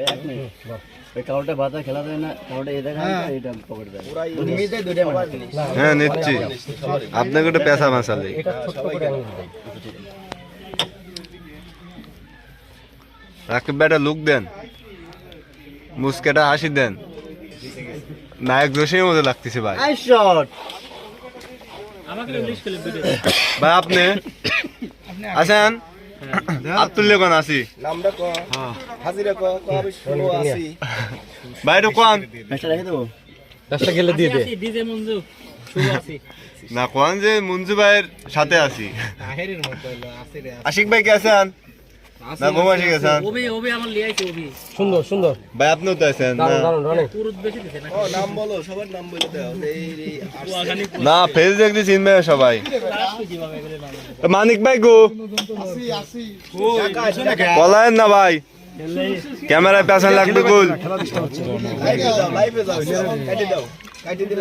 এক মিনিট ওই কাউটা বাতা খেলা দেয় না কাউটা এই দেখা এটা পকেটে দেয় মিতে দুইটা মাছ হ্যাঁ নিচ্ছি আপনাকে একটা পেশা মাসালে এটা ছোট করে আঙুল দেই। রাকিব বেটা লুক দেন মুস্কেটা হাসি দেন নায়ক জোশের মতো লাগতেছে ভাই আই শট ভাই আপনি আছেন আব্দুল্লাহ কোন আছি নামটা ক হাজিরা ক ক আমি শুনো আছি ভাই একটু কোন ম্যাচটা রেখে দেবো রাস্তা গেলে দিয়ে দে। ডিজে মঞ্জু শুভ আছি না কোন যে মঞ্জু ভাইয়ের সাথে আছি আহেরের মতো হলো আছে রে আশিক ভাই কে আছেন না ঘুম আসি গেছেন ওবি ওবি আমার লিয়াইছে ওবি সুন্দর সুন্দর ভাই আপনিও তো আছেন না দারুন দারুন রানিং। পুরুত বেশি দিছে না ও নাম বলো সবার নাম বলে দাও এই কুয়াখানি না ফেস দেখলে চিনবে না সবাই কিভাবে এগুলো নাম মানিক ভাই গো বলেন না ভাই ক্যামেরায় পেছন লাগবে গোল লাইভে যাও কাটে দাও কাটে দিলে